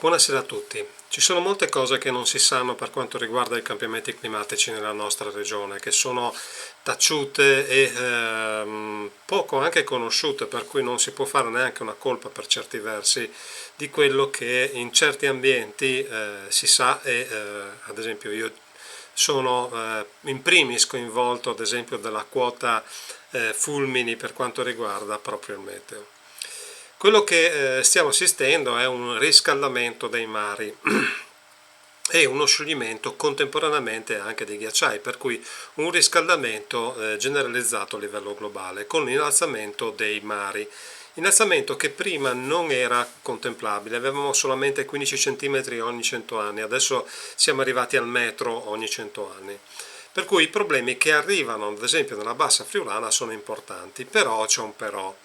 Buonasera a tutti. Ci sono molte cose che non si sanno per quanto riguarda i cambiamenti climatici nella nostra regione, che sono taciute e poco anche conosciute, per cui non si può fare neanche una colpa per certi versi di quello che in certi ambienti si sa e ad esempio io sono in primis coinvolto ad esempio della quota fulmini per quanto riguarda proprio il meteo. Quello che stiamo assistendo è un riscaldamento dei mari e uno scioglimento contemporaneamente anche dei ghiacciai, per cui un riscaldamento generalizzato a livello globale con l'innalzamento dei mari. Innalzamento che prima non era contemplabile, avevamo solamente 15 cm ogni 100 anni, adesso siamo arrivati al metro ogni 100 anni. Per cui i problemi che arrivano, ad esempio nella bassa friulana, sono importanti, però c'è un però.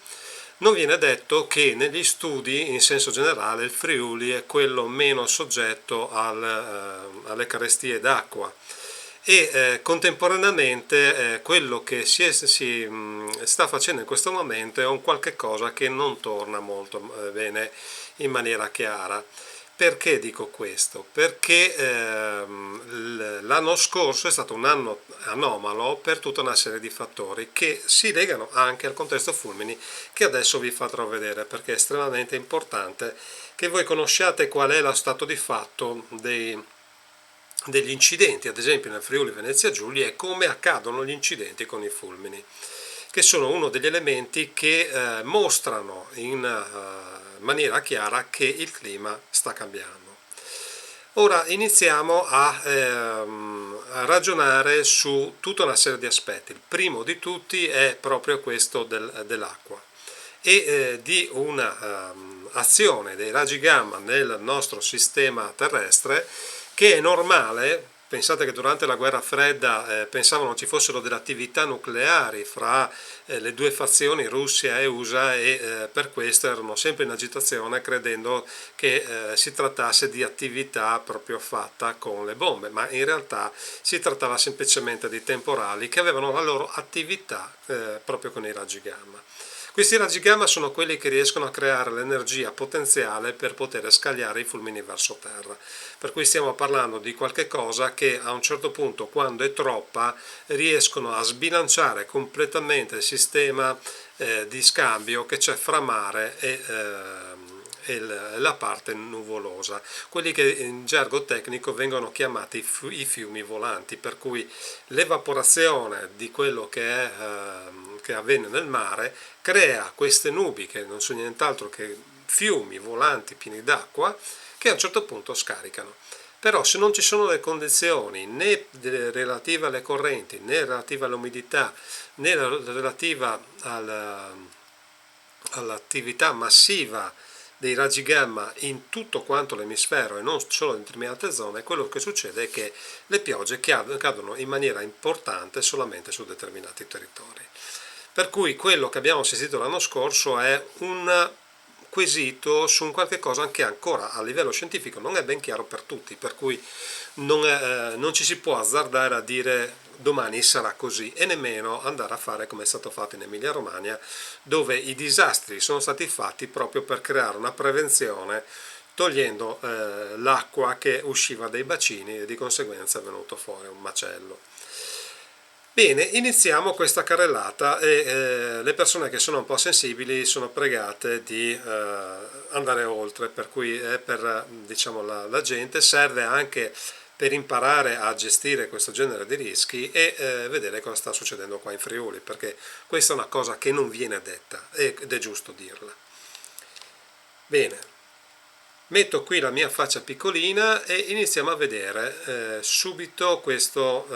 Non viene detto che negli studi, in senso generale, il Friuli è quello meno soggetto alle carestie d'acqua e contemporaneamente quello che sta facendo in questo momento è un qualche cosa che non torna molto bene in maniera chiara. Perché dico questo? Perché l'anno scorso è stato un anno anomalo per tutta una serie di fattori che si legano anche al contesto fulmini che adesso vi farò vedere, perché è estremamente importante che voi conosciate qual è lo stato di fatto degli incidenti, ad esempio nel Friuli Venezia Giulia, e come accadono gli incidenti con i fulmini, che sono uno degli elementi che mostrano in maniera chiara che il clima sta cambiando. Ora iniziamo a ragionare su tutta una serie di aspetti. Il primo di tutti è proprio questo dell'acqua e di una azione dei raggi gamma nel nostro sistema terrestre che è normale. Pensate che durante la guerra fredda pensavano ci fossero delle attività nucleari fra le due fazioni, Russia e USA, e per questo erano sempre in agitazione credendo che si trattasse di attività proprio fatta con le bombe, ma in realtà si trattava semplicemente di temporali che avevano la loro attività proprio con i raggi gamma. Questi raggi gamma sono quelli che riescono a creare l'energia potenziale per poter scagliare i fulmini verso terra. Per cui stiamo parlando di qualche cosa che a un certo punto, quando è troppa, riescono a sbilanciare completamente il sistema di scambio che c'è fra mare e la parte nuvolosa, quelli che in gergo tecnico vengono chiamati i fiumi volanti, per cui l'evaporazione di quello che avviene nel mare crea queste nubi che non sono nient'altro che fiumi volanti pieni d'acqua che a un certo punto scaricano. Però se non ci sono le condizioni né relative alle correnti, né relative all'umidità, né relativa all'attività massiva dei raggi gamma in tutto quanto l'emisfero e non solo in determinate zone, quello che succede è che le piogge cadono in maniera importante solamente su determinati territori. Per cui quello che abbiamo assistito l'anno scorso è un quesito su un qualche cosa che ancora a livello scientifico non è ben chiaro per tutti, per cui non ci si può azzardare a dire domani sarà così e nemmeno andare a fare come è stato fatto in Emilia Romagna, dove i disastri sono stati fatti proprio per creare una prevenzione togliendo l'acqua che usciva dai bacini e di conseguenza è venuto fuori un macello. Bene, iniziamo questa carrellata e le persone che sono un po' sensibili sono pregate di andare oltre, per cui per diciamo, la gente serve anche per imparare a gestire questo genere di rischi e vedere cosa sta succedendo qua in Friuli, perché questa è una cosa che non viene detta ed è giusto dirla. Bene, metto qui la mia faccia piccolina e iniziamo a vedere subito questo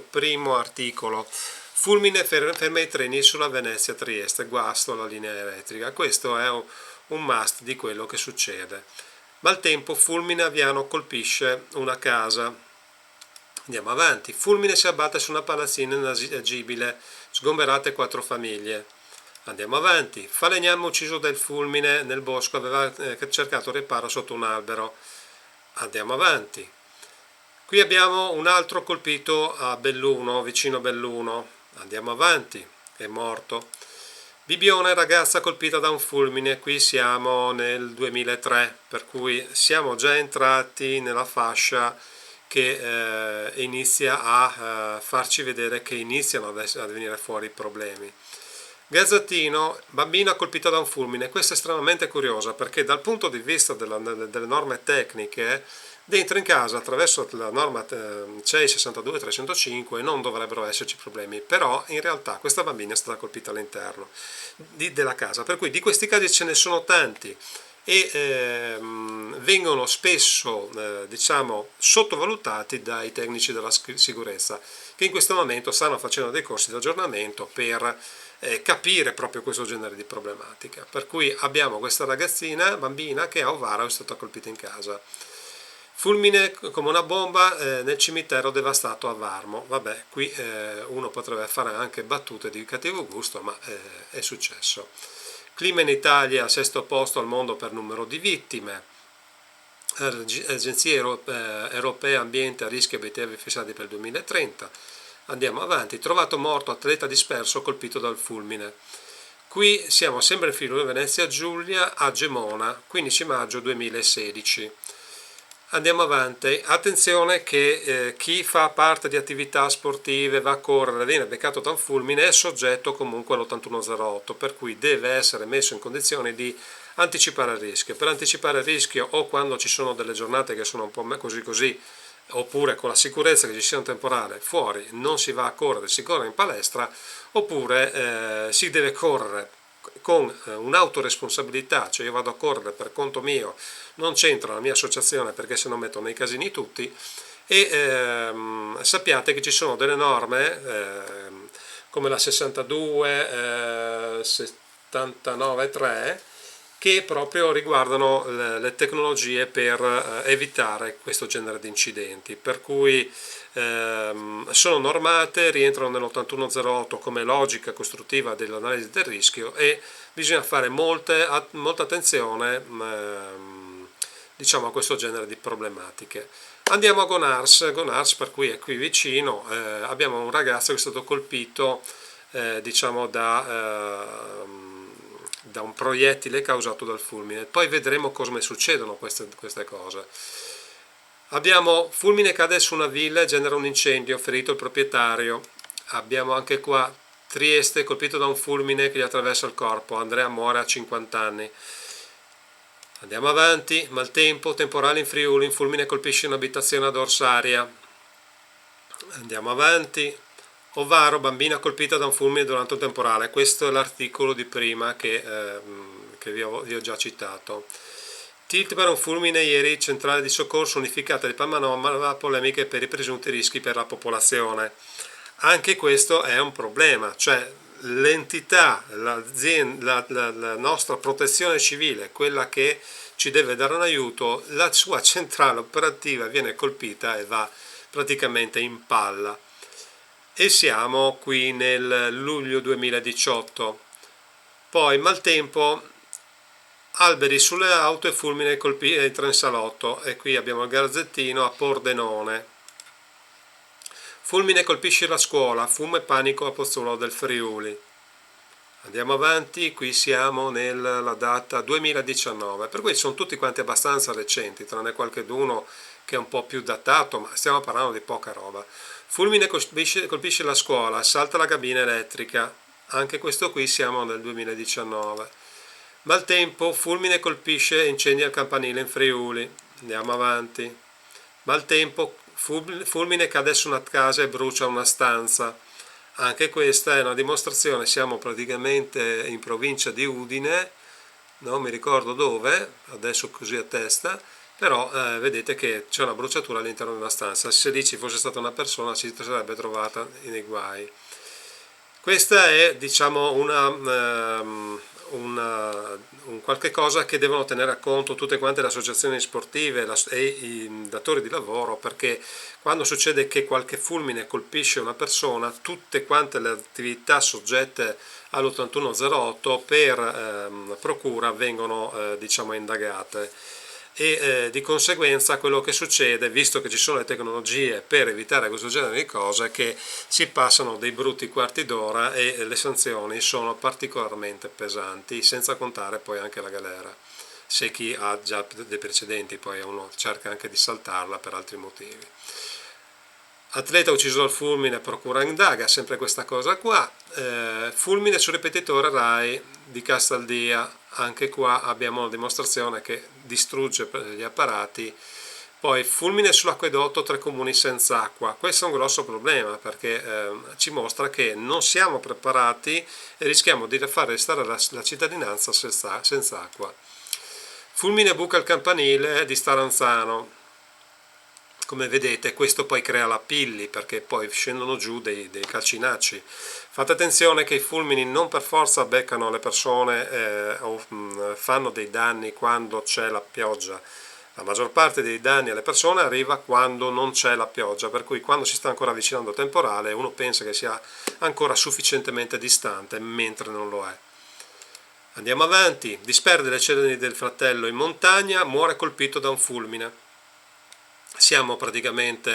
primo articolo. Fulmine ferma i treni sulla Venezia-Trieste, guasto alla linea elettrica. Questo è un must di quello che succede. Maltempo, fulmine aviano colpisce una casa. Andiamo avanti. Fulmine si abbatte su una palazzina inagibile, sgomberate 4 famiglie. Andiamo avanti. Falegname ucciso dal fulmine nel bosco, aveva cercato riparo sotto un albero. Andiamo avanti. Qui abbiamo un altro colpito a Belluno, vicino Belluno. Andiamo avanti, è morto. Bibbione, ragazza colpita da un fulmine, qui siamo nel 2003, per cui siamo già entrati nella fascia che inizia a farci vedere che iniziano a venire fuori i problemi. Gazzettino, bambina colpita da un fulmine. Questa è estremamente curiosa perché dal punto di vista delle norme tecniche, dentro in casa attraverso la norma CEI 62305 non dovrebbero esserci problemi, però in realtà questa bambina è stata colpita all'interno della casa, per cui di questi casi ce ne sono tanti e vengono spesso diciamo sottovalutati dai tecnici della sicurezza, che in questo momento stanno facendo dei corsi di aggiornamento per capire proprio questo genere di problematica. Per cui abbiamo questa ragazzina, bambina, che a Ovara è stata colpita in casa. Fulmine come una bomba nel cimitero devastato a Varmo. Vabbè, qui uno potrebbe fare anche battute di cattivo gusto, ma è successo. Clima in Italia, sesto posto al mondo per numero di vittime. Agenzie europee ambiente a rischio obiettivi fissati per il 2030. Andiamo avanti. Trovato morto atleta disperso colpito dal fulmine. Qui siamo sempre in Friuli Venezia Giulia, a Gemona, 15 maggio 2016. Andiamo avanti, attenzione che chi fa parte di attività sportive, va a correre, viene beccato da un fulmine, è soggetto comunque all'8108, per cui deve essere messo in condizioni di anticipare il rischio. Per anticipare il rischio, o quando ci sono delle giornate che sono un po' così così, oppure con la sicurezza che ci sia un temporale, fuori non si va a correre, si corre in palestra, oppure si deve correre con un'autoresponsabilità, cioè io vado a correre per conto mio, non c'entra la mia associazione perché se no metto nei casini tutti, e sappiate che ci sono delle norme come la 62, 79.3 che proprio riguardano le tecnologie per evitare questo genere di incidenti, per cui sono normate, rientrano nell'8108 come logica costruttiva dell'analisi del rischio e bisogna fare molta attenzione diciamo a questo genere di problematiche. Andiamo a Gonars per cui è qui vicino, abbiamo un ragazzo che è stato colpito diciamo da un proiettile causato dal fulmine, poi vedremo come succedono queste cose. Abbiamo fulmine cade su una villa e genera un incendio, ferito il proprietario. Abbiamo anche qua Trieste colpito da un fulmine che gli attraversa il corpo, Andrea muore a 50 anni. Andiamo avanti, maltempo, temporale in Friuli, un fulmine colpisce un'abitazione ad Orsaria. Andiamo avanti, Ovaro, bambina colpita da un fulmine durante un temporale. Questo è l'articolo di prima che vi ho già citato. Tilt per un fulmine ieri, centrale di soccorso unificata di Palmanova, polemiche per i presunti rischi per la popolazione. Anche questo è un problema, cioè l'entità, la nostra protezione civile, quella che ci deve dare un aiuto, la sua centrale operativa viene colpita e va praticamente in palla. E siamo qui nel luglio 2018. Poi maltempo, alberi sulle auto e fulmine entra in salotto, e qui abbiamo il Garzettino a Pordenone. Fulmine colpisce la scuola, fumo e panico a Pozzuolo del Friuli. Andiamo avanti, qui siamo nella data 2019, per cui sono tutti quanti abbastanza recenti, tranne qualcheduno che è un po' più datato, ma stiamo parlando di poca roba. Fulmine colpisce la scuola, salta la cabina elettrica, anche questo qui siamo nel 2019. Maltempo, fulmine colpisce e incendia il campanile in Friuli. Andiamo avanti. Maltempo, fulmine cade su una casa e brucia una stanza. Anche questa è una dimostrazione, siamo praticamente in provincia di Udine, non mi ricordo dove, adesso così a testa, però vedete che c'è una bruciatura all'interno di una stanza. Se lì ci fosse stata una persona si sarebbe trovata nei guai. Questa è diciamo un qualche cosa che devono tenere a conto tutte quante le associazioni sportive e i datori di lavoro, perché quando succede che qualche fulmine colpisce una persona, tutte quante le attività soggette all'8108 per procura vengono diciamo indagate. di conseguenza quello che succede, visto che ci sono le tecnologie per evitare questo genere di cose, è che si passano dei brutti quarti d'ora e le sanzioni sono particolarmente pesanti, senza contare poi anche la galera, se chi ha già dei precedenti, poi uno cerca anche di saltarla per altri motivi. Atleta ucciso dal fulmine, procura indaga, sempre questa cosa qua. Fulmine sul ripetitore RAI di Castaldia, anche qua abbiamo una dimostrazione che distrugge gli apparati. Poi fulmine sull'acquedotto, 3 comuni senza acqua. Questo è un grosso problema perché ci mostra che non siamo preparati e rischiamo di far restare la cittadinanza senza acqua. Fulmine buca il campanile di Staranzano. Come vedete, questo poi crea la pilli perché poi scendono giù dei calcinacci. Fate attenzione che i fulmini non per forza beccano le persone o fanno dei danni quando c'è la pioggia. La maggior parte dei danni alle persone arriva quando non c'è la pioggia, per cui quando si sta ancora avvicinando il temporale uno pensa che sia ancora sufficientemente distante, mentre non lo è. Andiamo avanti. Disperde le ceneri del fratello in montagna, muore colpito da un fulmine. Siamo praticamente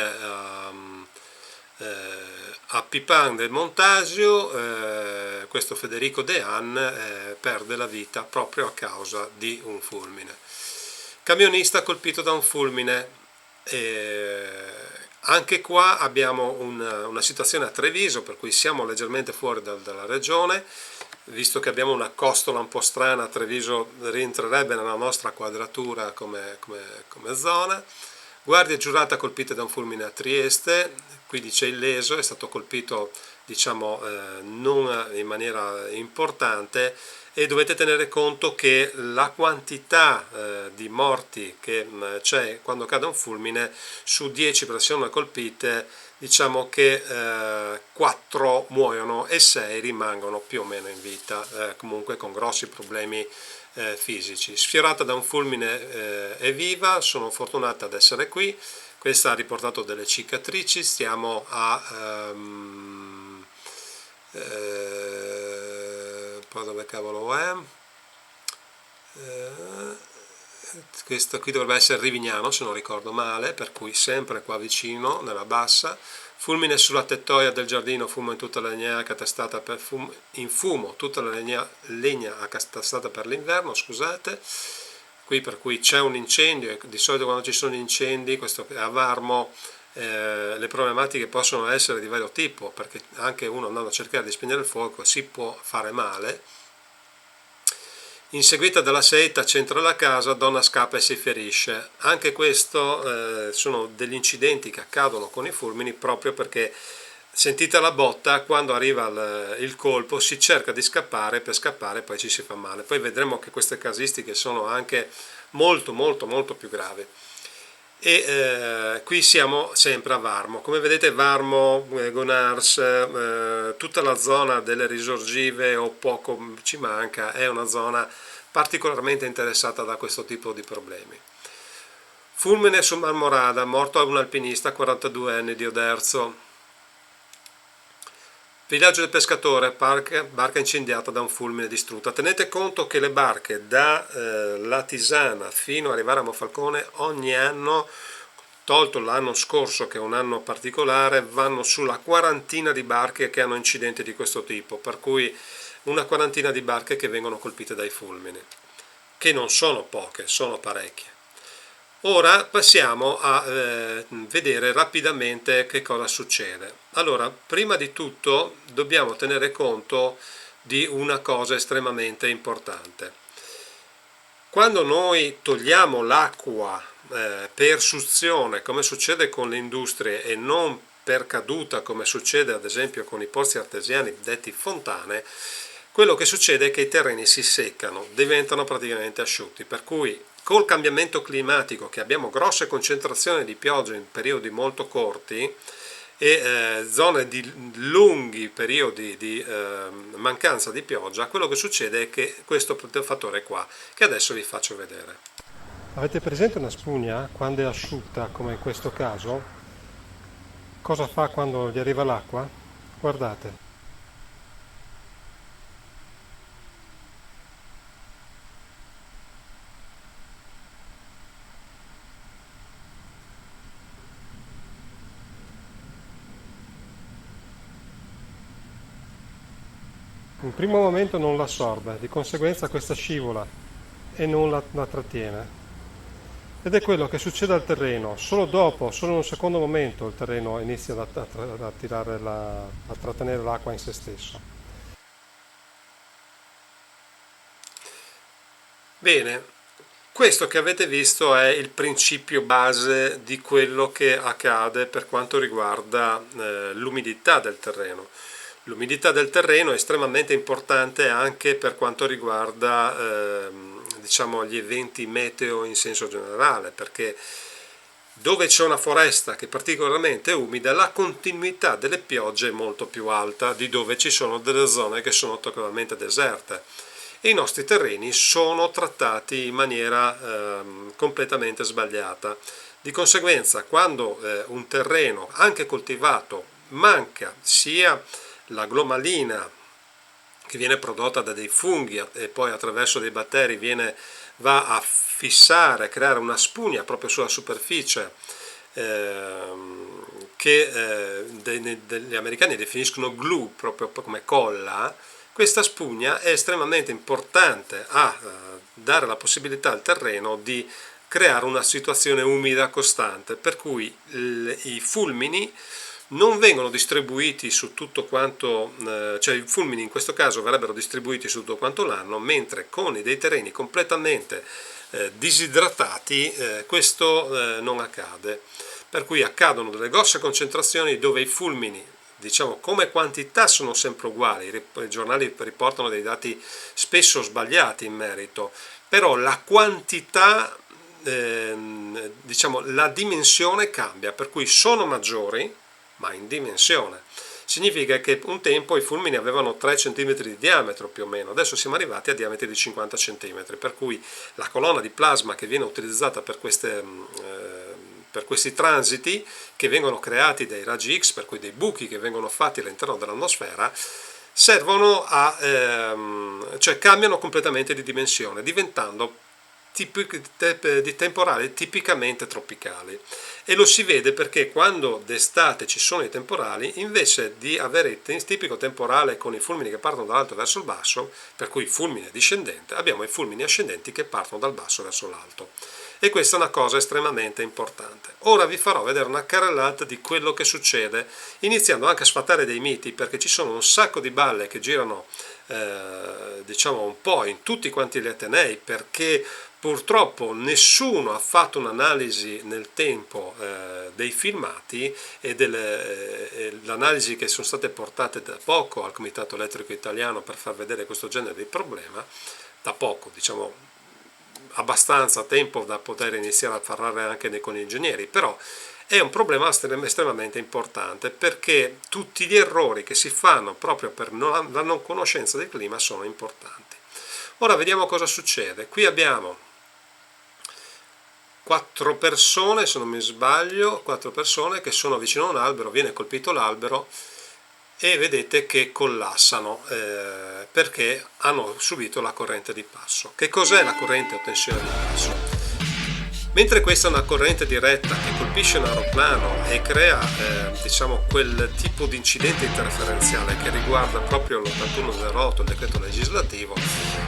a Pipin del Montasio. Questo Federico Dehaene perde la vita proprio a causa di un fulmine. Camionista colpito da un fulmine. Anche qua abbiamo una situazione a Treviso, per cui siamo leggermente fuori dalla regione, visto che abbiamo una costola un po' strana. Treviso rientrerebbe nella nostra quadratura come zona. Guardia giurata colpita da un fulmine a Trieste, qui dice illeso, è stato colpito diciamo non in maniera importante, e dovete tenere conto che la quantità di morti che c'è quando cade un fulmine, su 10 persone colpite diciamo che 4 muoiono e 6 rimangono più o meno in vita, comunque con grossi problemi fisici. Sfiorata da un fulmine è viva, sono fortunata ad essere qui. Questa ha riportato delle cicatrici, stiamo a poi dove cavolo è? Questo qui dovrebbe essere Rivignano se non ricordo male, per cui sempre qua vicino nella bassa. Fulmine sulla tettoia del giardino, fumo in tutta la legna accatastata per in fumo tutta la legna accatastata per l'inverno, scusate. Qui per cui c'è un incendio, e di solito quando ci sono incendi, questo a Varmo, le problematiche possono essere di vario tipo, perché anche uno andando a cercare di spegnere il fuoco si può fare male. Inseguita dalla seta, centra la casa, donna scappa e si ferisce. Anche questo sono degli incidenti che accadono con i fulmini proprio perché, sentita la botta, quando arriva il colpo si cerca di scappare, per scappare poi ci si fa male. Poi vedremo che queste casistiche sono anche molto più gravi. E qui siamo sempre a Varmo. Come vedete Varmo, Gonars, tutta la zona delle risorgive o poco ci manca, è una zona particolarmente interessata da questo tipo di problemi. Fulmine su Marmorada, morto un alpinista 42enne di Oderzo. Villaggio del pescatore, barca incendiata da un fulmine distrutta. Tenete conto che le barche da Latisana fino ad arrivare a Monfalcone ogni anno, tolto l'anno scorso che è un anno particolare, vanno sulla quarantina di barche che hanno incidenti di questo tipo, per cui una quarantina di barche che vengono colpite dai fulmini, che non sono poche, sono parecchie. Ora passiamo a vedere rapidamente che cosa succede. Allora, prima di tutto dobbiamo tenere conto di una cosa estremamente importante. Quando noi togliamo l'acqua per suzione, come succede con le industrie, e non per caduta, come succede ad esempio con i pozzi artesiani detti fontane, quello che succede è che i terreni si seccano, diventano praticamente asciutti, per cui col cambiamento climatico, che abbiamo grosse concentrazioni di pioggia in periodi molto corti e zone di lunghi periodi di mancanza di pioggia, quello che succede è che questo fattore qua, che adesso vi faccio vedere. Avete presente una spugna quando è asciutta, come in questo caso? Cosa fa quando gli arriva l'acqua? Guardate. In primo momento non l'assorbe, di conseguenza questa scivola e non la trattiene. Ed è quello che succede al terreno, solo dopo, solo in un secondo momento il terreno inizia a tirare a trattenere l'acqua in se stesso. Bene, questo che avete visto è il principio base di quello che accade per quanto riguarda l'umidità del terreno. L'umidità del terreno è estremamente importante anche per quanto riguarda diciamo, gli eventi meteo in senso generale, perché dove c'è una foresta che è particolarmente umida, la continuità delle piogge è molto più alta di dove ci sono delle zone che sono totalmente deserte. E i nostri terreni sono trattati in maniera completamente sbagliata. Di conseguenza, quando un terreno, anche coltivato, manca sia la glomalina che viene prodotta da dei funghi e poi attraverso dei batteri va a fissare, a creare una spugna proprio sulla superficie che gli americani definiscono glue, proprio come colla. Questa spugna è estremamente importante a dare la possibilità al terreno di creare una situazione umida costante, per cui i fulmini non vengono distribuiti su tutto quanto, cioè i fulmini in questo caso verrebbero distribuiti su tutto quanto l'anno, mentre con dei terreni completamente disidratati questo non accade. Per cui accadono delle grosse concentrazioni dove i fulmini, diciamo, come quantità sono sempre uguali, i giornali riportano dei dati spesso sbagliati in merito, però la quantità, diciamo, la dimensione cambia, per cui sono maggiori, ma in dimensione. Significa che un tempo i fulmini avevano 3 cm di diametro più o meno, adesso siamo arrivati a diametri di 50 cm, per cui la colonna di plasma che viene utilizzata per questi transiti che vengono creati dai raggi X, per cui dei buchi che vengono fatti all'interno dell'atmosfera, servono cioè cambiano completamente di dimensione, diventando di temporali tipicamente tropicali. E lo si vede perché quando d'estate ci sono i temporali, invece di avere il tipico temporale con i fulmini che partono dall'alto verso il basso, per cui fulmine discendente, abbiamo i fulmini ascendenti che partono dal basso verso l'alto. E questa è una cosa estremamente importante. Ora vi farò vedere una carrellata di quello che succede, iniziando anche a sfatare dei miti, perché ci sono un sacco di balle che girano diciamo un po' in tutti quanti gli atenei, perché purtroppo nessuno ha fatto un'analisi nel tempo dei filmati e l'analisi che sono state portate da poco al Comitato Elettrico Italiano per far vedere questo genere di problema, da poco, diciamo abbastanza tempo da poter iniziare a parlare anche con gli ingegneri, però è un problema estremamente importante, perché tutti gli errori che si fanno proprio per la non conoscenza del clima sono importanti. Ora vediamo cosa succede. Qui abbiamo 4 persone, se non mi sbaglio, 4 persone che sono vicino a un albero, viene colpito l'albero e vedete che collassano perché hanno subito la corrente di passo. Che cos'è la corrente o tensione di passo? Mentre questa è una corrente diretta che colpisce un aeroplano e crea diciamo quel tipo di incidente interferenziale che riguarda proprio l'8108, il decreto legislativo,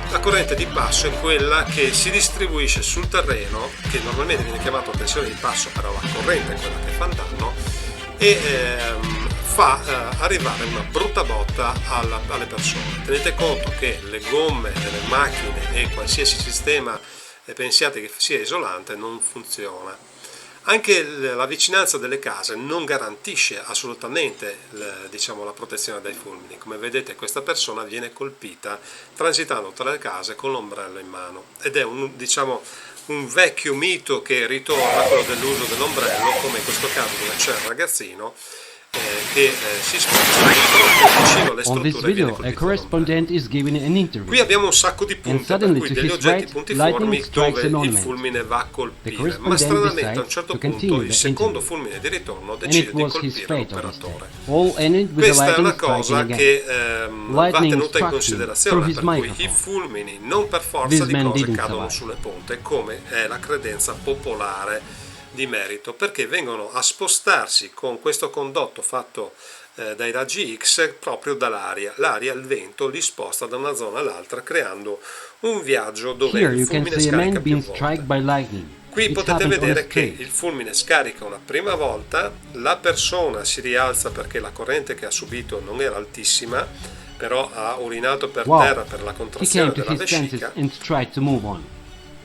la corrente di passo è quella che si distribuisce sul terreno, che normalmente viene chiamata tensione di passo, però la corrente è quella che fa danno, e fa arrivare una brutta botta alle persone. Tenete conto che le gomme delle macchine e qualsiasi sistema pensiate che sia isolante non funziona. Anche la vicinanza delle case non garantisce assolutamente diciamo, la protezione dai fulmini. Come vedete questa persona viene colpita transitando tra le case con l'ombrello in mano, ed è diciamo, un vecchio mito che ritorna, quello dell'uso dell'ombrello, come in questo caso dove c'è il ragazzino che si sposta vicino alle strutture e viene colpito dall'ombrello. Qui abbiamo un sacco di punti, per cui degli oggetti puntiformi dove il fulmine va a colpire, ma stranamente a un certo punto il secondo fulmine di ritorno decide di colpire l'operatore. Questa è una cosa che va tenuta in considerazione, per cui i fulmini non per forza di cose cadono sulle ponte, come è la credenza popolare di merito, perché vengono a spostarsi con questo condotto fatto dai raggi X proprio dall'aria. L'aria, il vento, li sposta da una zona all'altra creando un viaggio dove Here il you can fulmine see a scarica man più being struck volte. by lightning. Qui It potete happened on a vedere che street. il fulmine scarica una prima volta, la persona si rialza perché la corrente che ha subito non era altissima, però ha urinato per terra Wow. per la He contrazione came to della his senses vescica. and tried to move on.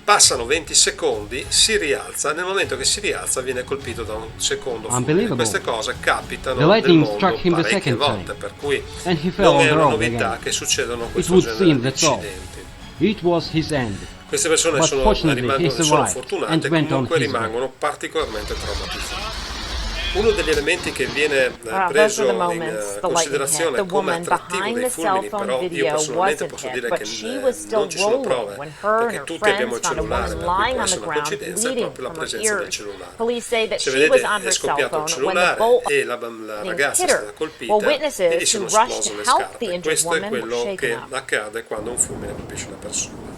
Passano 20 secondi, si rialza, nel momento che si rialza viene colpito da un secondo fulmine. Unbelievable. Queste cose The capitano nel lightning mondo struck him the parecchie second volte, time, per cui and he fell non on è the una road novità again. che succedano It questo would genere seem di that's all. incidenti. It was his end. Queste persone But fortunately he sono survived and fortunate, went on comunque his way. rimangono particolarmente traumatizzate. Uno degli elementi che viene Those are the preso in moments the lightning hit. considerazione The come woman attrattivo behind dei the cell fulmini, phone però io video personalmente wasn't posso hit, dire but che she was still non ci sono rolling prove, when her and perché her tutti abbiamo friends il found a cellulare, woman per cui lying può on the essere una ground coincidenza, è bleeding proprio la from her presenza del ears. cellulare. Police say that Se she was vedete on è her cell scoppiato il phone when the cellulare bolt e la ragazza è hit her. stata colpita Well, e gli witnesses sono who rushed esplose to le help the scarpe. injured Questo è woman were quello shaken che up. accade quando un fulmine colpisce una persona.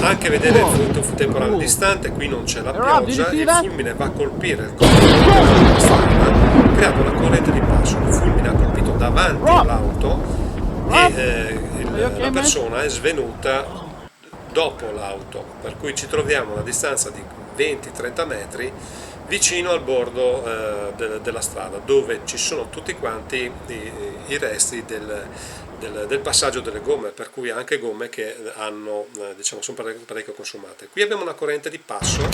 Anche vedere il flusso temporale distante, qui non c'è la Rob, did you pioggia, see il that? fulmine va a colpire il corpo della strada, creando una corrente di passo. Il fulmine ha colpito davanti all'auto e la persona è svenuta dopo l'auto, per cui ci troviamo a una distanza di 20-30 metri vicino al bordo della strada, dove ci sono tutti quanti i resti del passaggio delle gomme, per cui anche gomme che hanno, diciamo, sono parecchio consumate. Qui abbiamo una corrente di passo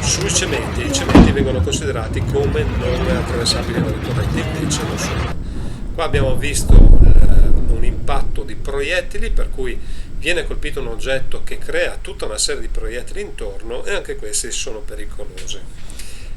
sui cementi, i cementi vengono considerati come non attraversabili dalle correnti, invece lo sono. Qua abbiamo visto un impatto di proiettili, per cui viene colpito un oggetto che crea tutta una serie di proiettili intorno e anche questi sono pericolosi.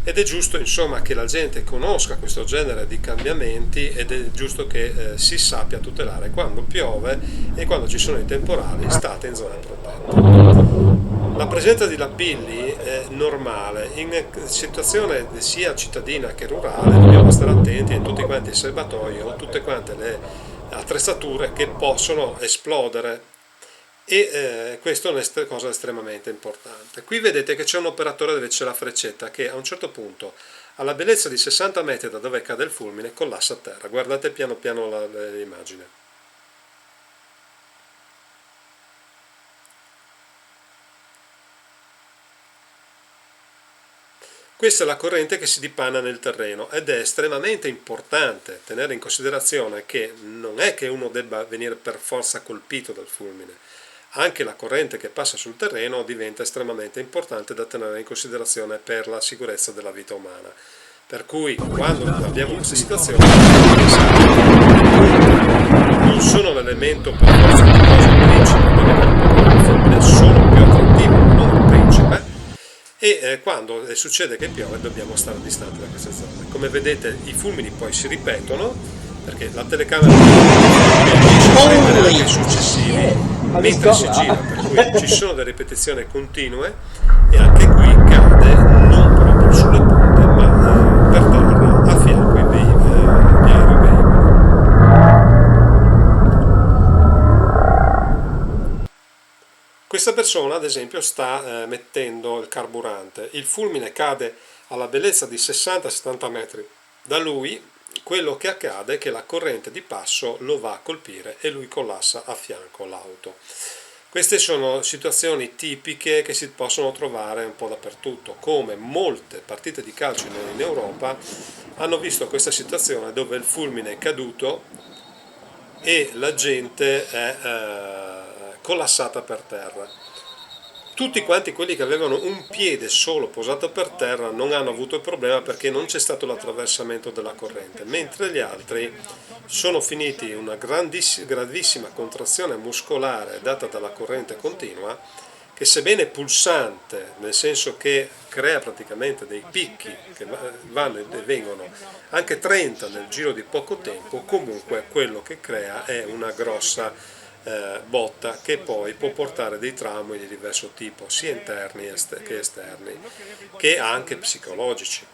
Ed è giusto insomma che la gente conosca questo genere di cambiamenti ed è giusto che si sappia tutelare. Quando piove e quando ci sono i temporali state in zona protetta. La presenza di lapilli è normale, in situazione sia cittadina che rurale dobbiamo stare attenti a tutti quanti i serbatoi o tutte quante le attrezzature che possono esplodere. E questo è una cosa estremamente importante. Qui vedete che c'è un operatore dove c'è la freccetta che a un certo punto, alla bellezza di 60 metri da dove cade il fulmine, collassa a terra. Guardate piano piano l'immagine. Questa è la corrente che si dipana nel terreno ed è estremamente importante tenere in considerazione che non è che uno debba venire per forza colpito dal fulmine. Anche la corrente che passa sul terreno diventa estremamente importante da tenere in considerazione per la sicurezza della vita umana. Per cui quando abbiamo queste situazioni non sono l'elemento per forza di cose il principe, sono più attrattivo, non il principe, e quando succede che piove dobbiamo stare distanti da queste zone. Come vedete i fulmini poi si ripetono perché la telecamera prende anche successivi mentre si gira, per cui ci sono delle ripetizioni continue e anche qui cade non proprio sulle punte ma per terra a fianco ai veicoli. Questa persona ad esempio sta mettendo il carburante, il fulmine cade alla bellezza di 60-70 metri da lui. Quello che accade è che la corrente di passo lo va a colpire e lui collassa a fianco all'auto. Queste sono situazioni tipiche che si possono trovare un po' dappertutto, come molte partite di calcio in Europa hanno visto questa situazione dove il fulmine è caduto e la gente è collassata per terra. Tutti quanti quelli che avevano un piede solo posato per terra non hanno avuto il problema perché non c'è stato l'attraversamento della corrente, mentre gli altri sono finiti in una gravissima contrazione muscolare data dalla corrente continua che, sebbene pulsante, nel senso che crea praticamente dei picchi che vanno e vengono anche 30 nel giro di poco tempo, comunque quello che crea è una grossa botta che poi può portare dei traumi di diverso tipo, sia interni che esterni, che anche psicologici.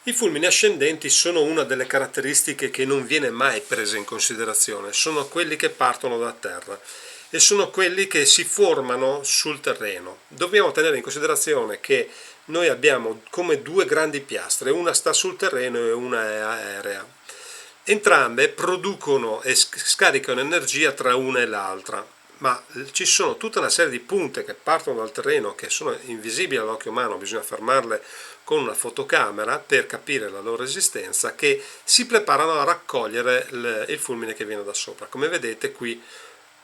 I fulmini ascendenti sono una delle caratteristiche che non viene mai presa in considerazione, sono quelli che partono da terra e sono quelli che si formano sul terreno. Dobbiamo tenere in considerazione che noi abbiamo come due grandi piastre, una sta sul terreno e una è aerea. Entrambe producono e scaricano energia tra una e l'altra, ma ci sono tutta una serie di punte che partono dal terreno che sono invisibili all'occhio umano, bisogna fermarle con una fotocamera per capire la loro esistenza, che si preparano a raccogliere il fulmine che viene da sopra. Come vedete qui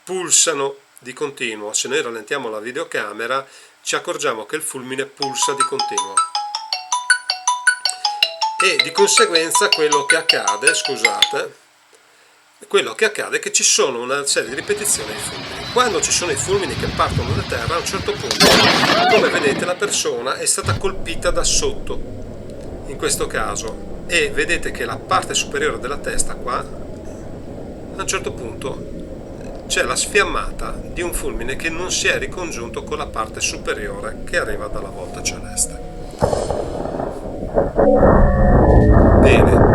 pulsano di continuo, se noi rallentiamo la videocamera ci accorgiamo che il fulmine pulsa di continuo. E di conseguenza quello che accade è che ci sono una serie di ripetizioni di fulmini. Quando ci sono i fulmini che partono da terra, a un certo punto, come vedete, la persona è stata colpita da sotto, in questo caso, e vedete che la parte superiore della testa qua, a un certo punto c'è la sfiammata di un fulmine che non si è ricongiunto con la parte superiore che arriva dalla volta celeste. Bene.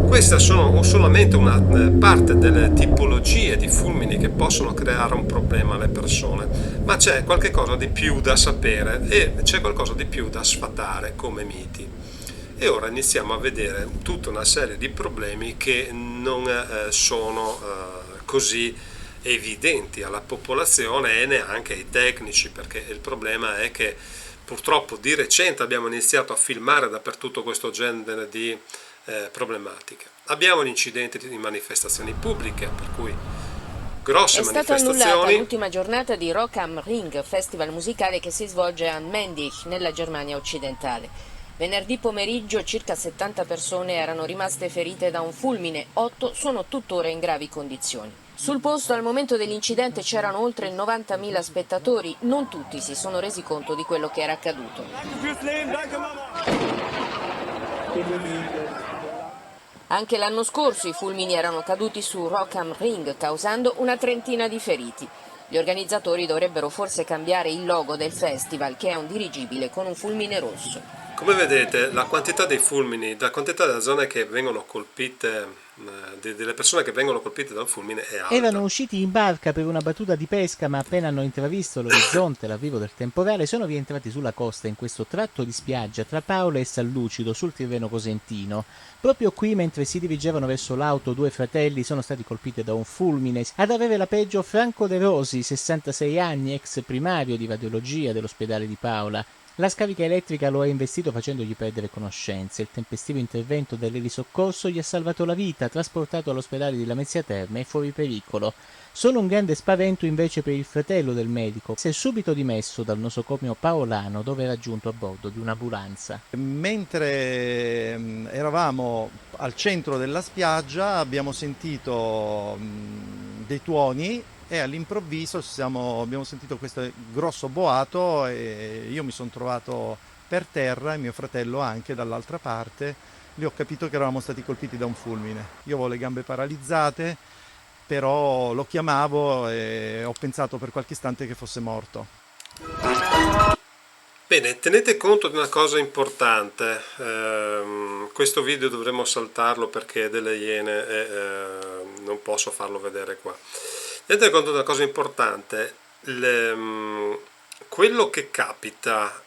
Queste sono solamente una parte delle tipologie di fulmini che possono creare un problema alle persone, ma c'è qualcosa di più da sapere e c'è qualcosa di più da sfatare come miti. E ora iniziamo a vedere tutta una serie di problemi che non sono così evidenti alla popolazione e neanche ai tecnici, perché il problema è che purtroppo di recente abbiamo iniziato a filmare dappertutto questo genere di problematiche. Abbiamo incidenti di manifestazioni pubbliche, per cui grosse È stata annullata manifestazioni. l'ultima giornata di Rock am Ring, festival musicale che si svolge a Mendig, nella Germania occidentale. Venerdì pomeriggio circa 70 persone erano rimaste ferite da un fulmine, 8 sono tuttora in gravi condizioni. Sul posto al momento dell'incidente c'erano oltre 90.000 spettatori, non tutti si sono resi conto di quello che era accaduto. Anche l'anno scorso i fulmini erano caduti su Rock am Ring, causando una trentina di feriti. Gli organizzatori dovrebbero forse cambiare il logo del festival, che è un dirigibile con un fulmine rosso. Come vedete, la quantità dei fulmini, la quantità delle zone che vengono colpite, delle persone che vengono colpite da un fulmine è alta. Erano usciti in barca per una battuta di pesca, ma appena hanno intravisto l'orizzonte e l'arrivo del temporale sono rientrati sulla costa in questo tratto di spiaggia tra Paola e San Lucido sul Tirreno Cosentino. Proprio qui, mentre si dirigevano verso l'auto, due fratelli sono stati colpiti da un fulmine. Ad avere la peggio Franco De Rosi, 66 anni, ex primario di radiologia dell'ospedale di Paola. La scarica elettrica lo ha investito facendogli perdere conoscenze. Il tempestivo intervento dell'elisoccorso gli ha salvato la vita, trasportato all'ospedale di Lamezia Terme e fuori pericolo. Solo un grande spavento invece per il fratello del medico. Si è subito dimesso dal nosocomio paolano dove era giunto a bordo di un'ambulanza. Mentre eravamo al centro della spiaggia abbiamo sentito dei tuoni e all'improvviso abbiamo sentito questo grosso boato e io mi sono trovato per terra e mio fratello anche dall'altra parte. Lì ho capito che eravamo stati colpiti da un fulmine. Io avevo le gambe paralizzate, però lo chiamavo e ho pensato per qualche istante che fosse morto. Bene, tenete conto di una cosa importante, questo video dovremmo saltarlo perché è delle iene e non posso farlo vedere qua. Tenete conto di una cosa importante, quello che capita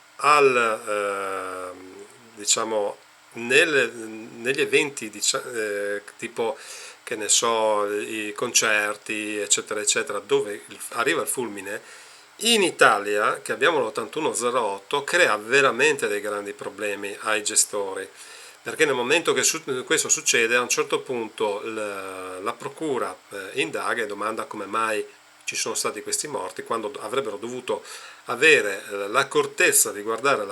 diciamo, negli eventi tipo, che ne so, i concerti eccetera eccetera, dove arriva il fulmine, in Italia, che abbiamo l'8108, crea veramente dei grandi problemi ai gestori, perché nel momento che questo succede, a un certo punto la procura indaga e domanda come mai ci sono stati questi morti, quando avrebbero dovuto avere l'accortezza di guardare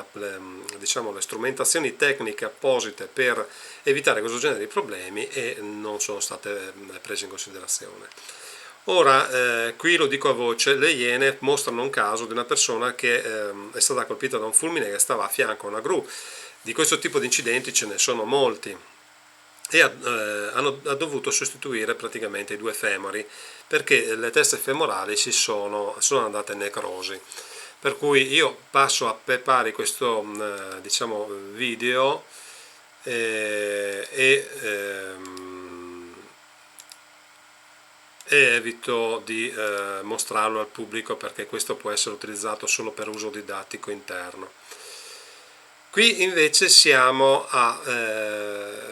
diciamo, le strumentazioni tecniche apposite per evitare questo genere di problemi e non sono state prese in considerazione. Ora, qui lo dico a voce, le Iene mostrano un caso di una persona che è stata colpita da un fulmine che stava a fianco a una gru. Di questo tipo di incidenti ce ne sono molti e ha dovuto sostituire praticamente i due femori perché le teste femorali sono andate in necrosi. Per cui io passo a pari questo diciamo, video e evito di mostrarlo al pubblico perché questo può essere utilizzato solo per uso didattico interno. Qui invece siamo a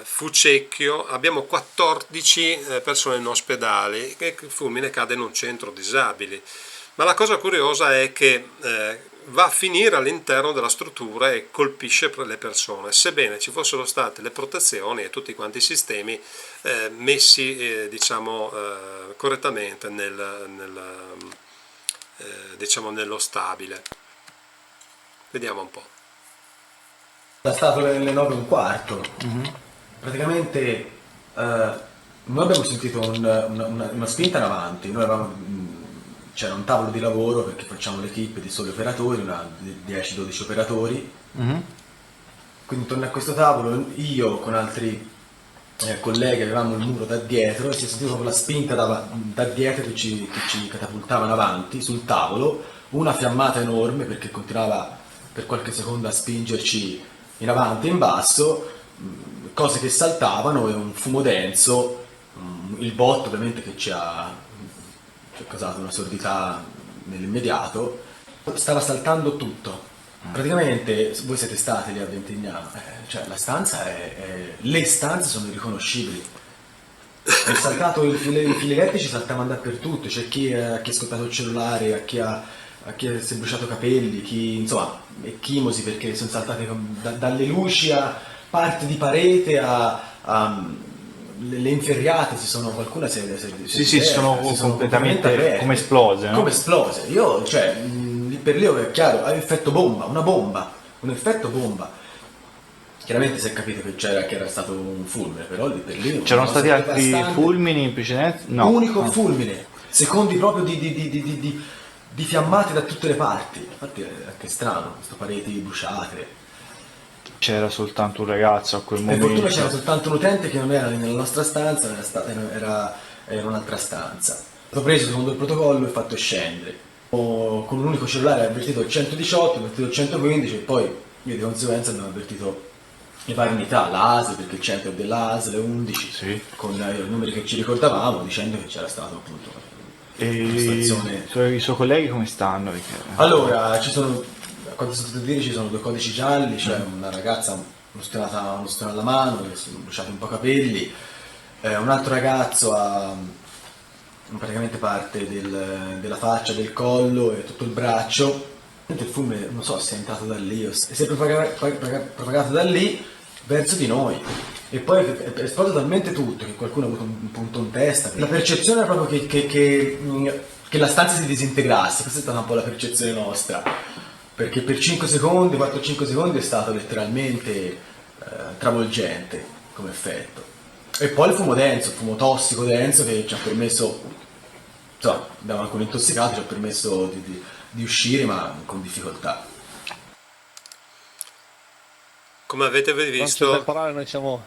Fucecchio, abbiamo 14 persone in ospedale, che il fulmine cade in un centro disabili, ma la cosa curiosa è che va a finire all'interno della struttura e colpisce le persone, sebbene ci fossero state le protezioni e tutti quanti i sistemi messi diciamo correttamente diciamo nello stabile. Vediamo un po'. È stato le 9:15. Praticamente noi abbiamo sentito una spinta in avanti. Noi c'era un tavolo di lavoro perché facciamo l'equipe di soli operatori, una 10-12 operatori. Quindi intorno a questo tavolo io con altri colleghi avevamo il muro da dietro e si è sentito proprio la spinta da dietro che ci catapultava in avanti sul tavolo, una fiammata enorme perché continuava per qualche secondo a spingerci in avanti e in basso, cose che saltavano e un fumo denso, il botto ovviamente che ci ha causato una sordità nell'immediato. Stava saltando tutto. Praticamente voi siete stati lì a Ventignano, cioè la stanza le stanze sono irriconoscibili. È saltato i fili elettrici, saltavano dappertutto, c'è chi ha scottato il cellulare, a chi si è bruciato i capelli, chi insomma ecchimosi perché sono saltate dalle luci a parti di parete le inferriate qualcuna sono completamente come esplose, no? Come esplose. Io, cioè, lì per lì è chiaro, ha effetto bomba, un effetto bomba. Chiaramente si è capito che era stato un fulmine, però lì per lì c'erano stati altri fulmini in precedenza? No. Unico fulmine, secondi proprio di fiammate da tutte le parti. Infatti è anche strano, queste pareti bruciate. C'era soltanto un ragazzo a quel Per momento. fortuna c'era soltanto un utente che non era nella nostra stanza, era un'altra stanza. L'ho preso secondo il protocollo e fatto scendere. Con un unico cellulare ho avvertito il 118, ho avvertito il 115 e poi io di conseguenza abbiamo avvertito le varie unità, l'ASL, perché il centro è dell'ASL, 11, sì, con i numeri che ci ricordavamo, dicendo che c'era stato appunto una situazione. I suoi colleghi come stanno? Perché... Allora, quando sono stato a dire ci sono 2 codici gialli, cioè una ragazza uno stionato alla mano, che si sono bruciati un po' i capelli, un altro ragazzo ha praticamente parte della faccia, del collo e tutto il braccio. Il fulmine non so se è entrato da lì o se si è propagato da lì verso di noi e poi è esploso talmente tutto che qualcuno ha avuto un punto in testa. La percezione era proprio che la stanza si disintegrasse, questa è stata un po' la percezione nostra, perché per 4-5 secondi è stato letteralmente travolgente come effetto. E poi il fumo tossico denso che ci ha permesso, insomma, abbiamo anche un intossicato, ci ha permesso di uscire ma con difficoltà. Come avete visto, temporale, noi siamo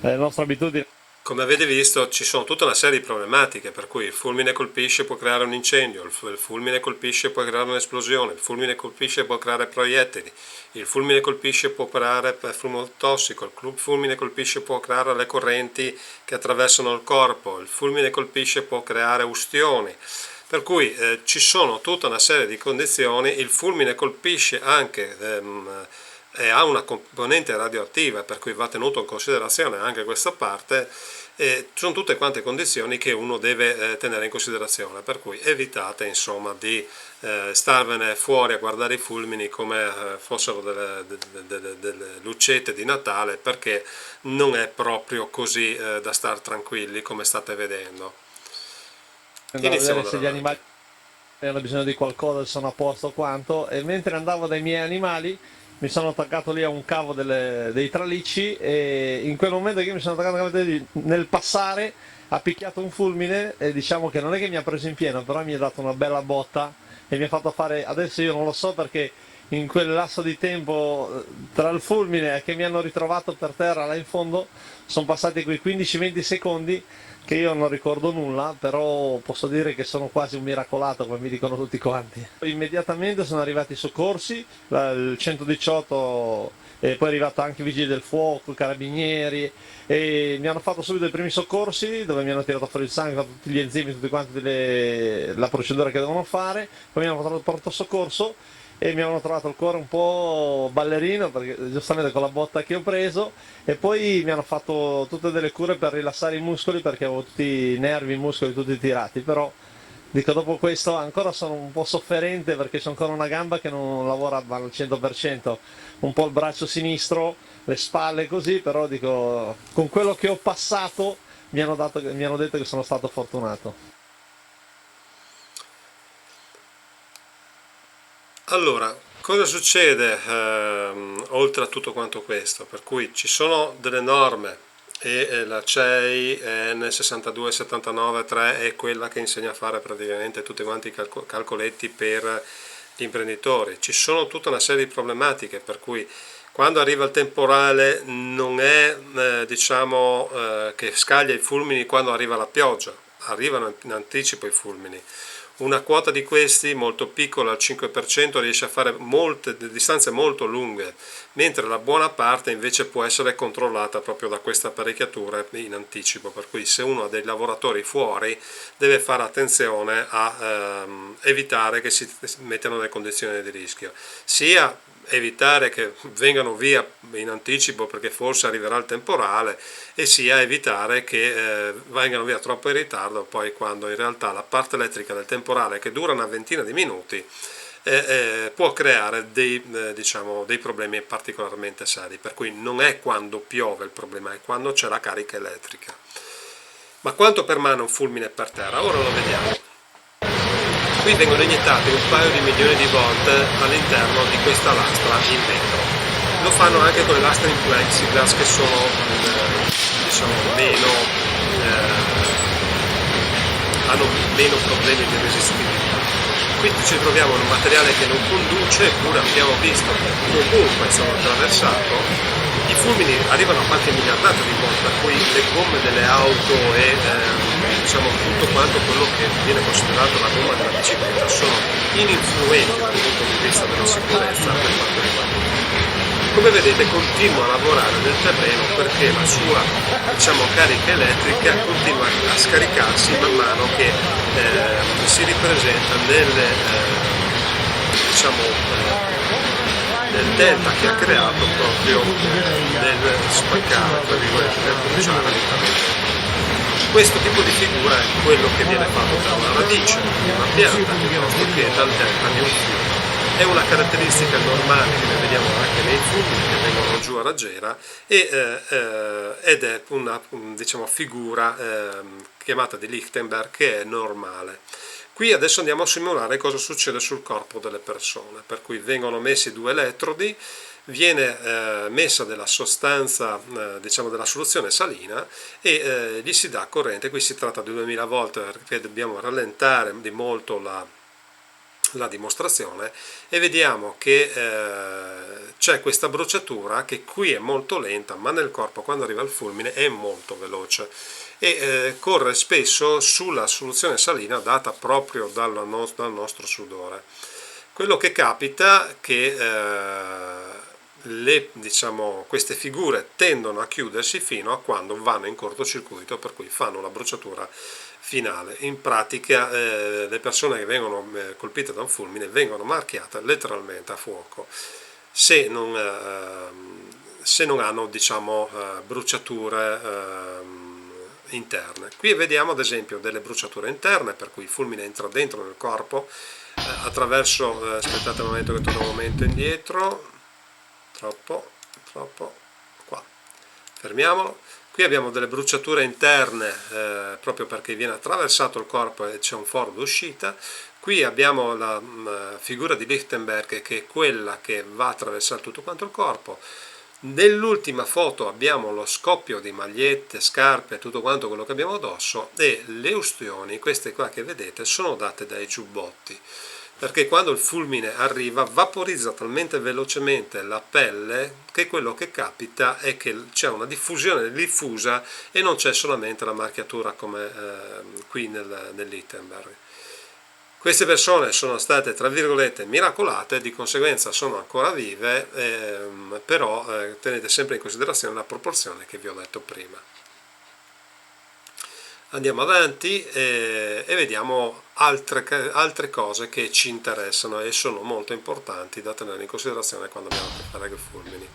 le nostre abitudini. Come avete visto ci sono tutta una serie di problematiche, per cui il fulmine colpisce può creare un incendio, il fulmine colpisce può creare un'esplosione, il fulmine colpisce può creare proiettili, il fulmine colpisce può creare fumo tossico, il fulmine colpisce può creare le correnti che attraversano il corpo, il fulmine colpisce può creare ustioni. Per cui ci sono tutta una serie di condizioni, il fulmine colpisce anche e ha una componente radioattiva, per cui va tenuto in considerazione anche questa parte, e sono tutte quante condizioni che uno deve tenere in considerazione, per cui evitate insomma di starvene fuori a guardare i fulmini come fossero delle lucette di Natale, perché non è proprio così da star tranquilli come state vedendo. Vedere se gli animali hanno bisogno di qualcosa, se sono a posto o quanto, e mentre andavo dai miei animali mi sono attaccato lì a un cavo dei tralicci e in quel momento che io mi sono attaccato nel passare ha picchiato un fulmine e diciamo che non è che mi ha preso in pieno, però mi ha dato una bella botta e mi ha fatto fare, adesso io non lo so perché in quel lasso di tempo tra il fulmine e che mi hanno ritrovato per terra là in fondo sono passati quei 15-20 secondi che io non ricordo nulla, però posso dire che sono quasi un miracolato, come mi dicono tutti quanti. Immediatamente sono arrivati i soccorsi, il 118 e poi è arrivato anche i vigili del fuoco, i carabinieri, e mi hanno fatto subito i primi soccorsi dove mi hanno tirato fuori il sangue, tutti gli enzimi, tutti quanti la procedura che devono fare, poi mi hanno fatto il pronto soccorso e mi avevano trovato il cuore un po' ballerino perché giustamente con la botta che ho preso, e poi mi hanno fatto tutte delle cure per rilassare i muscoli perché avevo tutti i nervi, i muscoli tutti tirati, però dico, dopo questo ancora sono un po' sofferente perché c'è ancora una gamba che non lavora al 100%, un po' il braccio sinistro, le spalle così, però dico, con quello che ho passato mi hanno detto che sono stato fortunato. Allora, cosa succede oltre a tutto quanto questo? Per cui ci sono delle norme e la CEI N62793 è quella che insegna a fare praticamente tutti quanti i calcoletti per gli imprenditori. Ci sono tutta una serie di problematiche, per cui quando arriva il temporale non è che scaglia i fulmini quando arriva la pioggia, arrivano in anticipo i fulmini. Una quota di questi molto piccola, al 5%, riesce a fare distanze molto lunghe, mentre la buona parte invece può essere controllata proprio da queste apparecchiature in anticipo, per cui se uno ha dei lavoratori fuori deve fare attenzione a evitare che si mettano nelle condizioni di rischio, sia evitare che vengano via in anticipo perché forse arriverà il temporale, e sia evitare che vengano via troppo in ritardo poi quando in realtà la parte elettrica del temporale, che dura una ventina di minuti, può creare dei problemi particolarmente seri, per cui non è quando piove il problema, è quando c'è la carica elettrica. Ma quanto permane un fulmine per terra? Ora lo vediamo. Qui vengono iniettate un paio di milioni di volt all'interno di questa lastra in vetro. Lo fanno anche con le lastre in plexiglass che sono hanno meno problemi di resistibilità. Qui ci troviamo un materiale che non conduce, eppure abbiamo visto che comunque sono attraversato. I fulmini arrivano a qualche miliardato di volt, per cui le gomme delle auto e tutto quanto quello che viene considerato la gomma della bicicletta sono ininfluenti dal punto di vista della sicurezza per quanto riguarda il fulmine. Come vedete continua a lavorare nel terreno perché la sua carica elettrica continua a scaricarsi man mano che si ripresenta nel delta che ha creato proprio nel spaccare, tra virgolette, nel bruciare all'interno del terreno. Questo tipo di figura è quello che viene fatto da una radice di una pianta piuttosto che dal delta di un fiume. È una caratteristica normale che ne vediamo anche nei fulmini che vengono giù a raggiera ed è una figura chiamata di Lichtenberg, che è normale. Qui adesso andiamo a simulare cosa succede sul corpo delle persone, per cui vengono messi due elettrodi, viene messa della sostanza, della soluzione salina, e gli si dà corrente. Qui si tratta di 2000 volt perché dobbiamo rallentare di molto la dimostrazione, e vediamo che c'è questa bruciatura che qui è molto lenta, ma nel corpo quando arriva il fulmine è molto veloce, e corre spesso sulla soluzione salina data proprio dal nostro sudore. Quello che capita è che queste figure tendono a chiudersi fino a quando vanno in cortocircuito, per cui fanno la bruciatura finale. In pratica le persone che vengono colpite da un fulmine vengono marchiate letteralmente a fuoco se non hanno bruciature interne. Qui vediamo ad esempio delle bruciature interne, per cui il fulmine entra dentro nel corpo attraverso, aspettate un momento che torno un momento indietro, troppo qua, fermiamolo. Qui abbiamo delle bruciature interne proprio perché viene attraversato il corpo e c'è un foro d'uscita. Qui abbiamo la figura di Lichtenberg, che è quella che va a attraversare tutto quanto il corpo. Nell'ultima foto abbiamo lo scoppio di magliette, scarpe, tutto quanto quello che abbiamo addosso, e le ustioni, queste qua che vedete, sono date dai giubbotti, perché quando il fulmine arriva vaporizza talmente velocemente la pelle che quello che capita è che c'è una diffusione diffusa e non c'è solamente la marchiatura come qui nel Lichtenberg. Queste persone sono state, tra virgolette, miracolate, di conseguenza sono ancora vive, però tenete sempre in considerazione la proporzione che vi ho detto prima. Andiamo avanti e vediamo altre cose che ci interessano e sono molto importanti da tenere in considerazione quando abbiamo a che fare con i fulmini.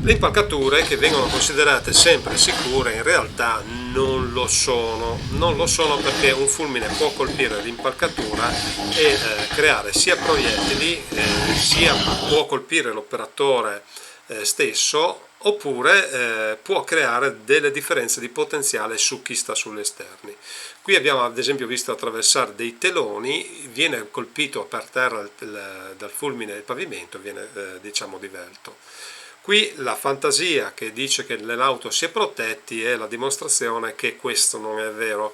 Le impalcature, che vengono considerate sempre sicure, in realtà non lo sono perché un fulmine può colpire l'impalcatura e creare sia proiettili, sia può colpire l'operatore stesso, oppure può creare delle differenze di potenziale su chi sta sugli esterni. Qui abbiamo ad esempio visto attraversare dei teloni, viene colpito per terra dal fulmine il pavimento, viene diciamo divelto. Qui la fantasia che dice che nell'auto si è protetti è la dimostrazione che questo non è vero.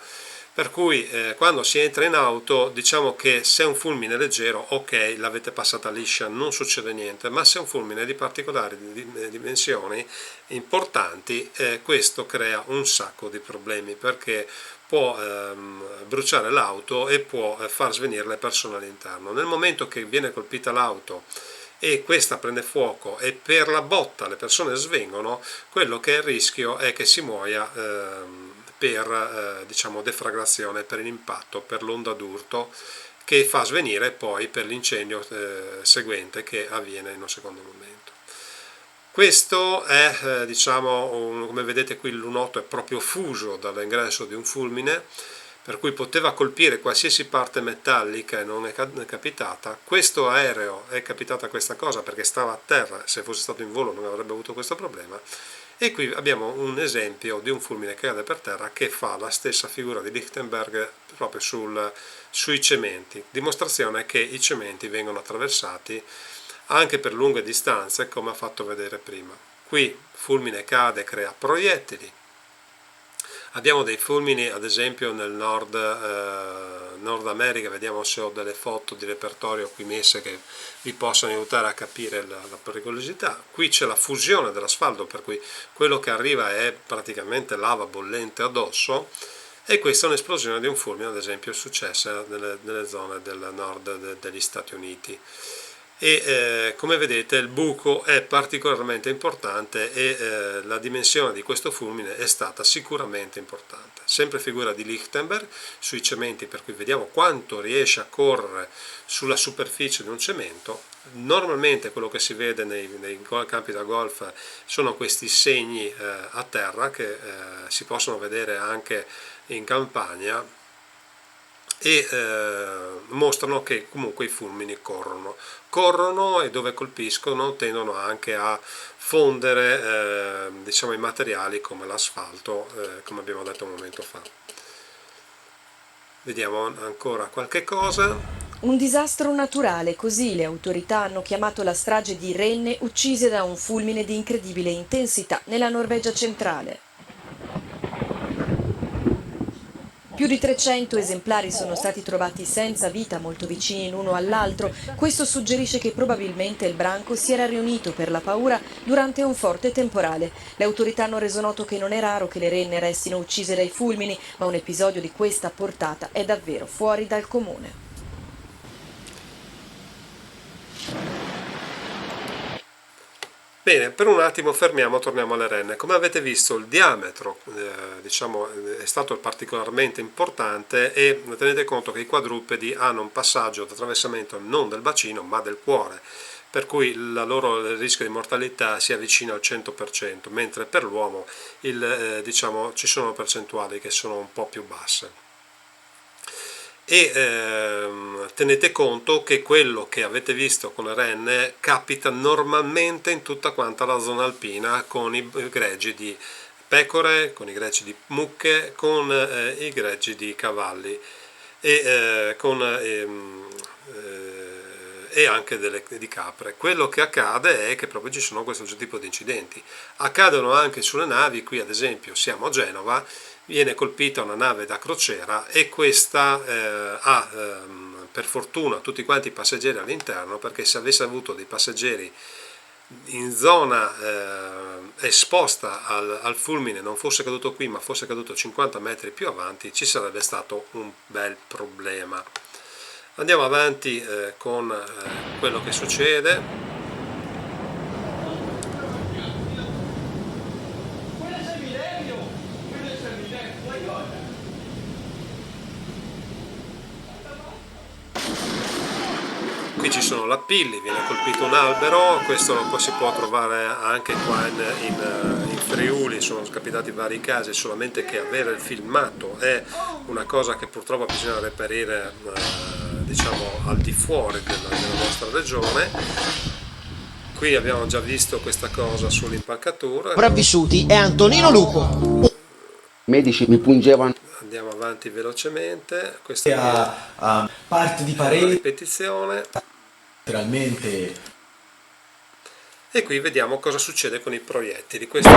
Per cui quando si entra in auto, diciamo che se è un fulmine leggero, ok, l'avete passata liscia, non succede niente, ma se è un fulmine di particolari dimensioni importanti, questo crea un sacco di problemi, perché può bruciare l'auto e può far svenire le persone all'interno. Nel momento che viene colpita l'auto e questa prende fuoco e per la botta le persone svengono, quello che è il rischio è che si muoia per diciamo deflagrazione, per l'impatto, per l'onda d'urto che fa svenire poi per l'incendio seguente che avviene in un secondo momento. Questo è diciamo come vedete qui il lunotto è proprio fuso dall'ingresso di un fulmine, per cui poteva colpire qualsiasi parte metallica e non è capitata. Questo aereo è capitata questa cosa perché stava a terra, se fosse stato in volo non avrebbe avuto questo problema. E qui abbiamo un esempio di un fulmine che cade per terra che fa la stessa figura di Lichtenberg proprio sui cementi, dimostrazione che i cementi vengono attraversati anche per lunghe distanze, come ha fatto vedere prima. Qui fulmine cade, crea proiettili. Abbiamo dei fulmini ad esempio nel Nord America, vediamo se ho delle foto di repertorio qui messe che vi possono aiutare a capire la pericolosità. Qui c'è la fusione dell'asfalto, per cui quello che arriva è praticamente lava bollente addosso, e questa è un'esplosione di un fulmine ad esempio successa nelle zone del nord degli Stati Uniti. E come vedete il buco è particolarmente importante e la dimensione di questo fulmine è stata sicuramente importante. Sempre figura di Lichtenberg sui cementi, per cui vediamo quanto riesce a correre sulla superficie di un cemento. Normalmente quello che si vede nei campi da golf sono questi segni a terra che si possono vedere anche in campagna e mostrano che comunque i fulmini corrono e dove colpiscono tendono anche a fondere diciamo i materiali come l'asfalto, come abbiamo detto un momento fa. Vediamo ancora qualche cosa. Un disastro naturale, così le autorità hanno chiamato la strage di renne uccise da un fulmine di incredibile intensità nella Norvegia centrale. Più di 300 esemplari sono stati trovati senza vita, molto vicini l'uno all'altro. Questo suggerisce che probabilmente il branco si era riunito per la paura durante un forte temporale. Le autorità hanno reso noto che non è raro che le renne restino uccise dai fulmini, ma un episodio di questa portata è davvero fuori dal comune. Bene, per un attimo fermiamo, torniamo alle renne. Come avete visto il diametro diciamo, è stato particolarmente importante e tenete conto che i quadrupedi hanno un passaggio di attraversamento non del bacino ma del cuore, per cui il rischio di mortalità si avvicina al 100%, mentre per l'uomo diciamo, ci sono percentuali che sono un po' più basse. E tenete conto che quello che avete visto con le renne capita normalmente in tutta quanta la zona alpina con i greggi di pecore, con i greggi di mucche, con i greggi di cavalli e anche di capre. Quello che accade è che proprio ci sono questo tipo di incidenti. Accadono anche sulle navi, qui ad esempio siamo a Genova, viene colpita una nave da crociera e questa ha per fortuna tutti quanti i passeggeri all'interno, perché se avesse avuto dei passeggeri in zona esposta al fulmine non fosse caduto qui ma fosse caduto 50 metri più avanti, ci sarebbe stato un bel problema. Andiamo avanti con quello che succede. Qui ci sono lappilli, viene colpito un albero, questo poi si può trovare anche qua in Friuli, sono capitati vari casi, solamente che avere il filmato è una cosa che purtroppo bisogna reperire diciamo al di fuori della nostra regione. Qui abbiamo già visto questa cosa sull'impalcatura. Sopravvissuti è Antonino Lupo. Medici mi pungevano. Andiamo avanti velocemente, questa a parte di è una parete ripetizione. letteralmente. E qui vediamo cosa succede con i proiettili. Questo...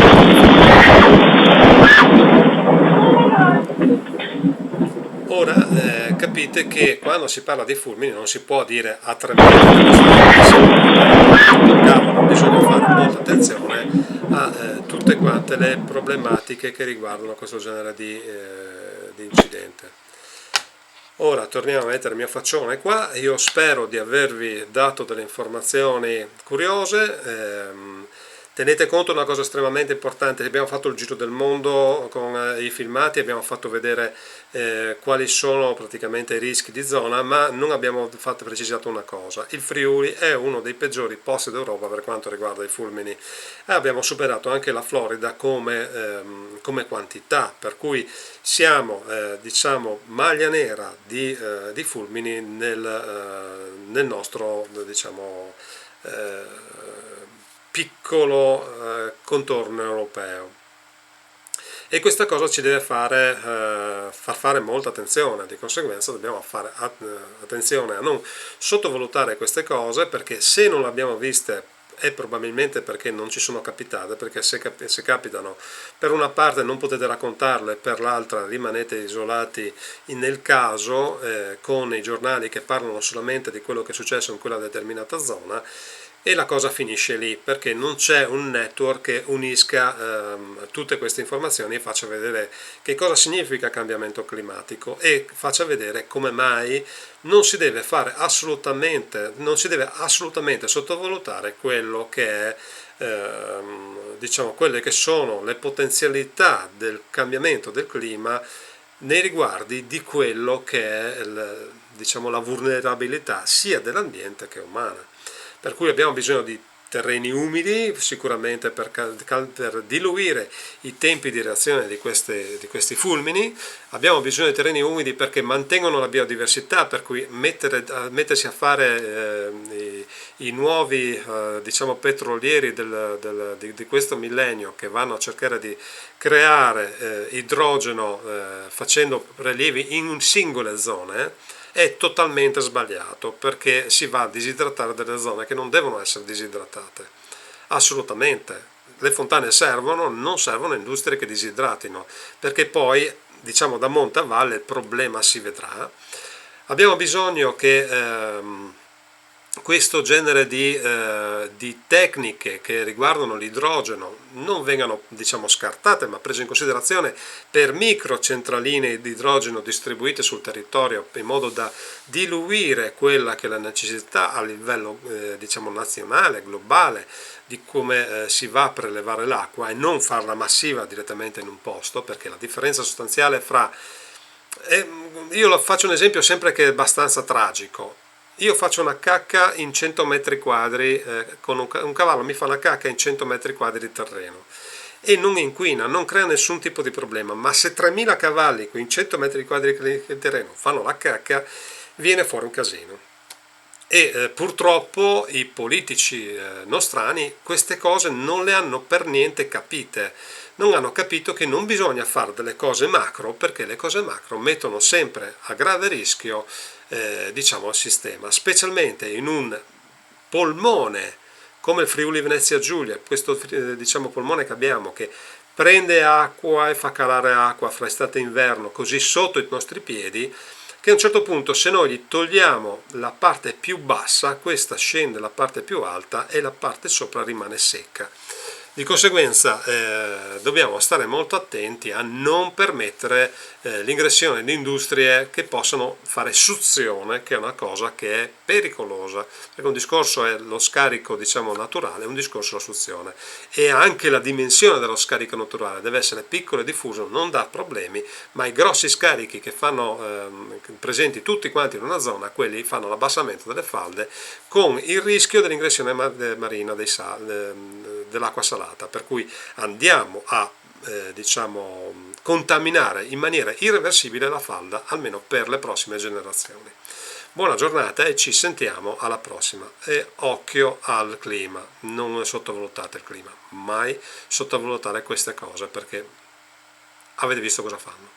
Ora capite che quando si parla di fulmini non si può dire a 3 metri, bisogna fare molta attenzione a tutte quante le problematiche che riguardano questo genere di incidente. Ora torniamo a mettere il mio faccione qua, io spero di avervi dato delle informazioni curiose. Tenete conto di una cosa estremamente importante: abbiamo fatto il giro del mondo con i filmati, abbiamo fatto vedere quali sono praticamente i rischi di zona, ma non abbiamo precisato una cosa: il Friuli è uno dei peggiori posti d'Europa per quanto riguarda i fulmini. Abbiamo superato anche la Florida come quantità, per cui siamo diciamo maglia nera di fulmini nel nostro diciamo piccolo contorno europeo, e questa cosa ci deve far fare molta attenzione. Di conseguenza dobbiamo fare attenzione a non sottovalutare queste cose, perché se non le abbiamo viste è probabilmente perché non ci sono capitate, perché se capitano, per una parte non potete raccontarle, per l'altra rimanete isolati nel caso con i giornali che parlano solamente di quello che è successo in quella determinata zona, e la cosa finisce lì, perché non c'è un network che unisca tutte queste informazioni e faccia vedere che cosa significa cambiamento climatico e faccia vedere come mai non si deve assolutamente sottovalutare quello che è diciamo quelle che sono le potenzialità del cambiamento del clima nei riguardi di quello che è diciamo la vulnerabilità sia dell'ambiente che umana. Per cui abbiamo bisogno di terreni umidi sicuramente per diluire i tempi di reazione di questi fulmini. Abbiamo bisogno di terreni umidi perché mantengono la biodiversità, per cui mettersi a fare i nuovi diciamo petrolieri di questo millennio, che vanno a cercare di creare idrogeno facendo prelievi in singole zone, è totalmente sbagliato, perché si va a disidratare delle zone che non devono essere disidratate, assolutamente. Le fontane servono, non servono industrie che disidratino, perché poi diciamo da monte a valle il problema si vedrà. Abbiamo bisogno che questo genere di tecniche che riguardano l'idrogeno non vengano diciamo scartate, ma prese in considerazione per microcentraline di idrogeno distribuite sul territorio, in modo da diluire quella che è la necessità a livello diciamo nazionale, globale, di come si va a prelevare l'acqua, e non farla massiva direttamente in un posto, perché la differenza sostanziale fra... io faccio un esempio sempre che è abbastanza tragico. Io faccio una cacca in 100 metri quadri, con un cavallo mi fa una cacca in 100 metri quadri di terreno e non inquina, non crea nessun tipo di problema, ma se 3000 cavalli in 100 metri quadri di terreno fanno la cacca, viene fuori un casino. E purtroppo i politici nostrani queste cose non le hanno per niente capite. Non hanno capito che non bisogna fare delle cose macro, perché le cose macro mettono sempre a grave rischio diciamo il sistema, specialmente in un polmone come il Friuli Venezia Giulia, questo diciamo polmone che abbiamo, che prende acqua e fa calare acqua fra estate e inverno così sotto i nostri piedi. che a un certo punto, se noi gli togliamo la parte più bassa, questa scende la parte più alta e la parte sopra rimane secca. Di conseguenza dobbiamo stare molto attenti a non permettere l'ingressione di industrie che possono fare suzione, che è una cosa che è pericolosa, perché un discorso è lo scarico, diciamo, naturale, un discorso è la suzione, e anche la dimensione dello scarico naturale deve essere piccolo e diffuso, non dà problemi, ma i grossi scarichi che fanno presenti tutti quanti in una zona, quelli fanno l'abbassamento delle falde con il rischio dell'ingressione marina dell'acqua salata, per cui andiamo a diciamo, contaminare in maniera irreversibile la falda, almeno per le prossime generazioni. Buona giornata e ci sentiamo alla prossima. E occhio al clima, non sottovalutate il clima, mai sottovalutare queste cose, perché avete visto cosa fanno.